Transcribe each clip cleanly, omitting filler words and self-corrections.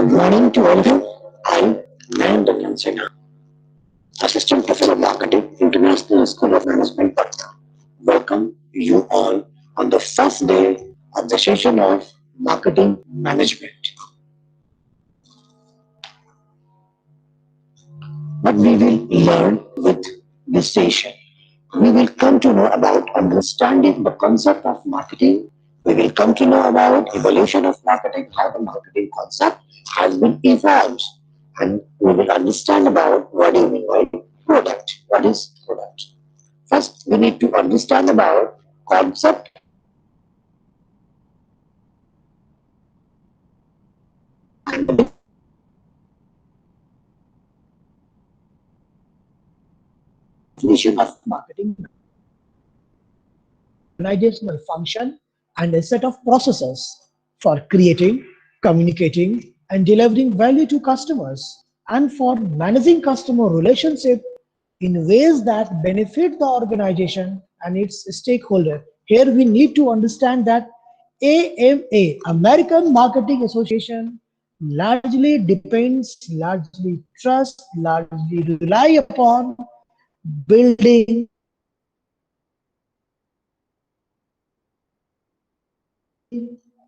Good morning to all of you. I'm Mayandan Sinha, Assistant Professor of Marketing, International School of Management, Patna. Welcome you all on the first day of the session of Marketing Management. What we will learn with this session, we will come to know about understanding the concept of marketing. We will come to know about evolution of marketing, how the marketing concept has been evolved, and we will understand about what do you mean by product. What is product? First, we need to understand about concept and the definition of marketing, organizational function, and a set of processes for creating, communicating, and delivering value to customers, and for managing customer relationship in ways that benefit the organization and its stakeholder. Here we need to understand that AMA, American Marketing Association, largely trust, largely rely upon building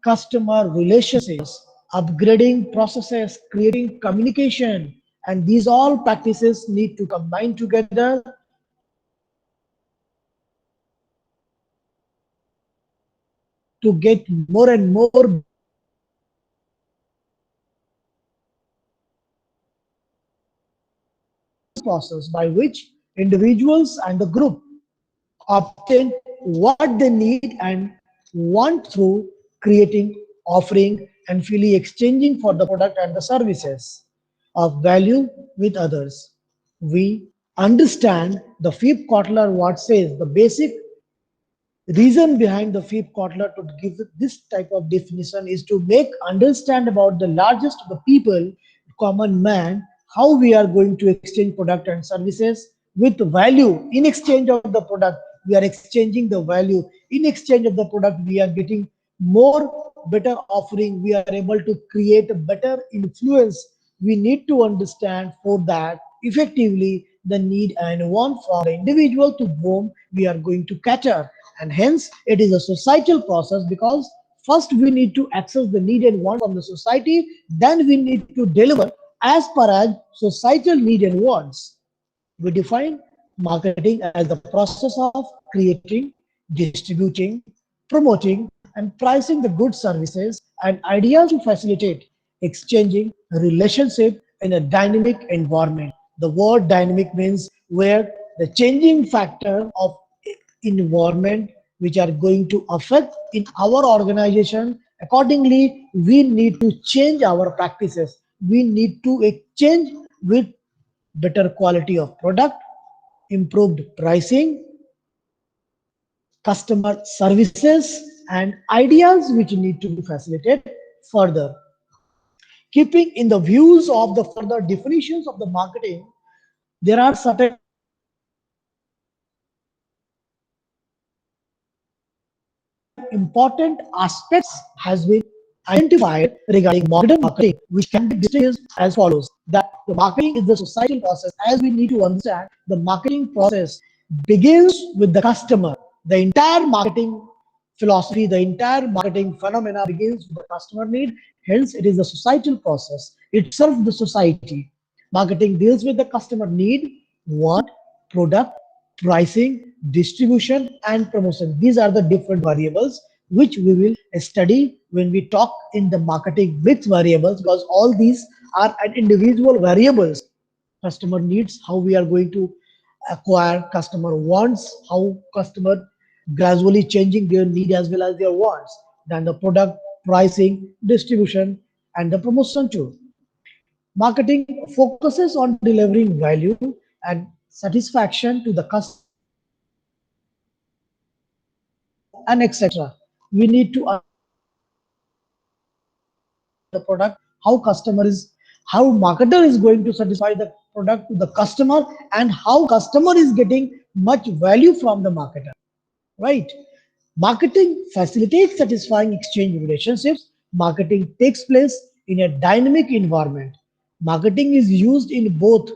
customer relationships, upgrading processes, creating communication, and these all practices need to combine together to get more and more process by which individuals and the group obtain what they need and want through creating, offering, and freely exchanging for the product and the services of value with others. We understand the Philip Kotler what says the basic reason behind the Philip Kotler to give this type of definition is to make understand about the largest of the people, common man, how we are going to exchange product and services with value. In exchange of the product, we are exchanging the value. In exchange of the product, we are getting more better offering. We are able to create a better influence. We need to understand for that effectively the need and want from the individual to whom we are going to cater, and hence it is a societal process because first we need to access the need and want from the society, then we need to deliver as per as societal need and wants. We define marketing as the process of creating, distributing, promoting, and pricing the goods, services, and ideas to facilitate exchanging relationship in a dynamic environment. The word dynamic means where the changing factor of environment which are going to affect in our organization. Accordingly, we need to change our practices. We need to exchange with better quality of product, improved pricing, customer services, and ideas which need to be facilitated further. Keeping in the views of the further definitions of the marketing, there are certain important aspects has been identified regarding modern marketing, which can be distinguished as follows: that the marketing is the societal process. As we need to understand, the marketing process begins with the customer. The entire marketing philosophy, the entire marketing phenomena begins with the customer need. Hence, it is a societal process itself. The society marketing deals with the customer need, want, product, pricing, distribution, and promotion. These are the different variables which we will study when we talk in the marketing mix variables, because all these are at individual variables. Customer needs, how we are going to acquire; customer wants, how customer gradually changing their need as well as their wants. Then the product, pricing, distribution, and the promotion too. Marketing focuses on delivering value and satisfaction to the customer and etc. We need to the product, how customer is, how marketer is going to satisfy the product to the customer, and how customer is getting much value from the marketer, right? Marketing facilitates satisfying exchange relationships. Marketing takes place in a dynamic environment. Marketing is used in both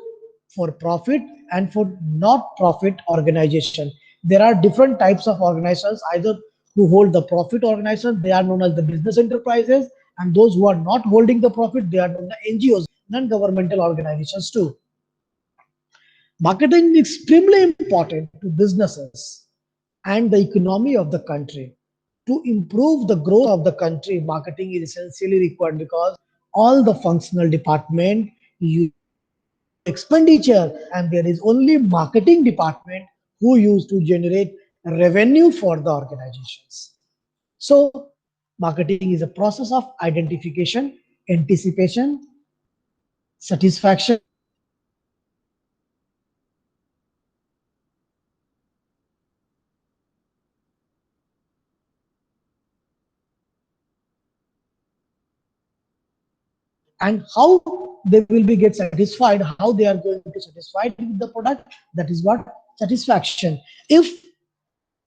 for profit and for not profit organization. There are different types of organizations, either who hold the profit organizations, they are known as the business enterprises, and those who are not holding the profit, they are known as NGOs, non-governmental organizations too. Marketing is extremely important to businesses and the economy of the country. To improve the growth of the country, marketing is essentially required because all the functional department use expenditure, and there is only marketing department who use to generate revenue for the organizations. So marketing is a process of identification, anticipation, satisfaction, and how they will be get satisfied, how they are going to satisfied with the product. That is what satisfaction. If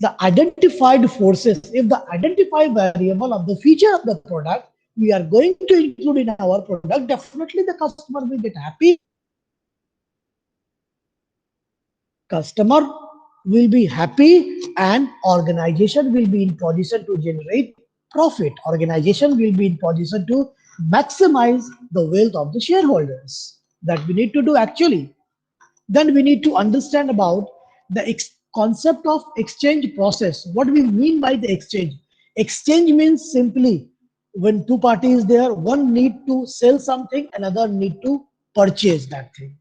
the identified forces, if the identified variable of the feature of the product we are going to include in our product, definitely the customer will get happy, customer will be happy, and organization will be in position to generate profit. Organization will be in position to maximize the wealth of the shareholders. That we need to do actually. Then we need to understand about the concept of exchange process. What we mean by the exchange? Exchange means simply when two parties there, one need to sell something, another need to purchase that thing.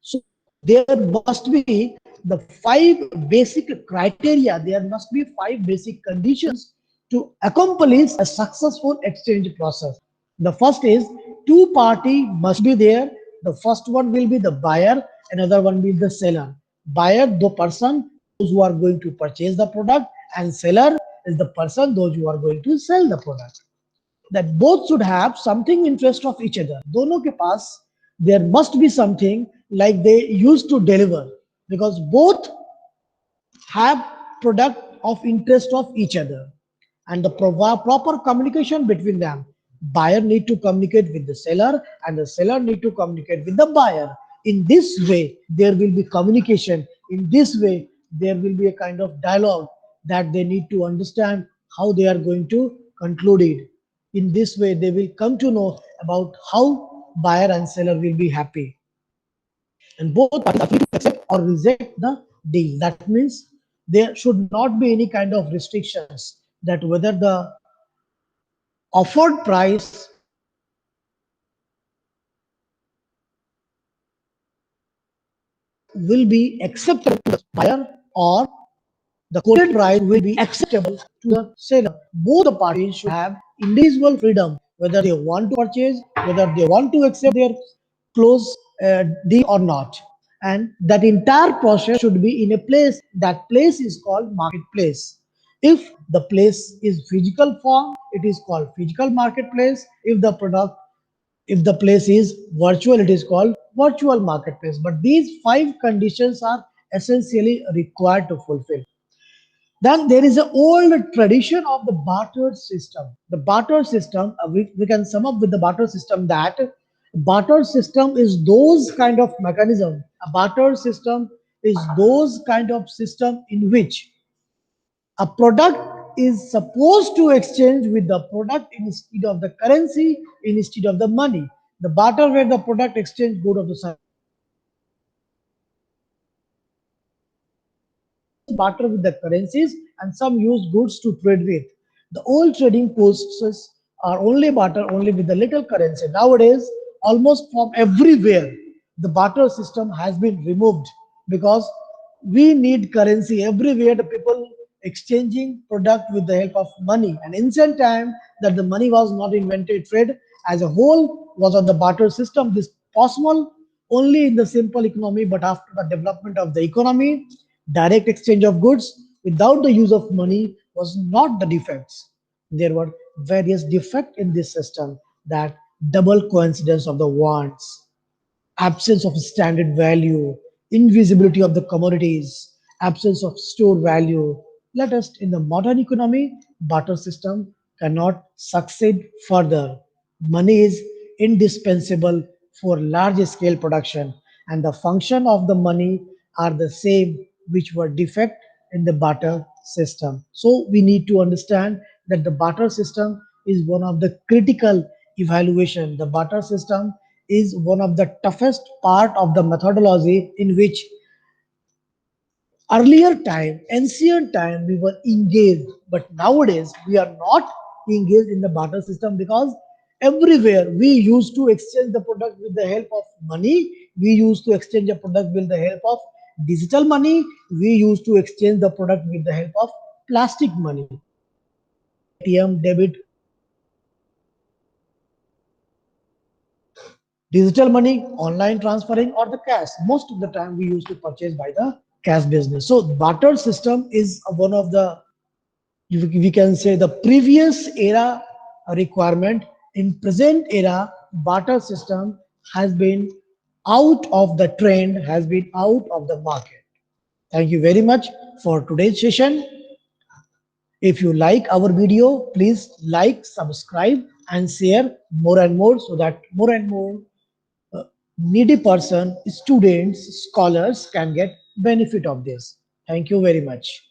So there must be the five basic criteria, there must be five basic conditions to accomplish a successful exchange process. The first is two party must be there. The first one will be the buyer, another one will be the seller. Buyer, the person, those who are going to purchase the product, and seller is the person, those who are going to sell the product. That both should have something interest of each other. दोनों के पास there must be something like they used to deliver, because both have product of interest of each other, and the proper communication between them. Buyer need to communicate with the seller, and the seller need to communicate with the buyer. In this way there will be communication. In this way there will be a kind of dialogue that they need to understand how they are going to conclude it. In this way they will come to know about how buyer and seller will be happy, and both parties are free to accept or reject the deal. That means there should not be any kind of restrictions that whether the offered price will be acceptable to the buyer, or the quoted price will be acceptable to the seller. Both the parties should have individual freedom whether they want to purchase, whether they want to accept their close deal or not. And that entire process should be in a place. That place is called marketplace. If the place is physical form, it is called physical marketplace. If the place is virtual, it is called virtual marketplace. But these five conditions are essentially required to fulfill. Then there is an old tradition of the barter system. The barter system, we can sum up with the barter system that barter system is those kind of mechanism. A barter system is those kind of system in which a product is supposed to exchange with the product instead of the currency, instead of the money. The barter where the product exchange good of the barter with the currencies, and some use goods to trade with. The old trading posts are only barter only with the little currency. Nowadays, almost from everywhere, the barter system has been removed because we need currency everywhere. The people exchanging product with the help of money. And ancient time that the money was not invented, trade as a whole was on the barter system. This possible only in the simple economy, but after the development of the economy, direct exchange of goods without the use of money was not the defects. There were various defects in this system, that double coincidence of the wants, absence of standard value, invisibility of the commodities, absence of store value. Latest in the modern economy, barter system cannot succeed further. Money is indispensable for large scale production, and the function of the money are the same which were defect in the barter system. So we need to understand that the barter system is one of the critical evaluation. The barter system is one of the toughest part of the methodology in which earlier time, ancient time, we were engaged, but nowadays we are not engaged in the barter system because everywhere we used to exchange the product with the help of money. We used to exchange a product with the help of digital money. We used to exchange the product with the help of plastic money, ATM, debit, digital money, online transferring, or the cash. Most of the time we used to purchase by the cash business. So barter system is one of the, we can say, the previous era requirement. In present era, barter system has been out of the trend, has been out of the market. Thank you very much for today's session. If you like our video, please like, subscribe, and share more and more, so that more and more uh, needy person, students, scholars can get benefit of this. Thank you very much.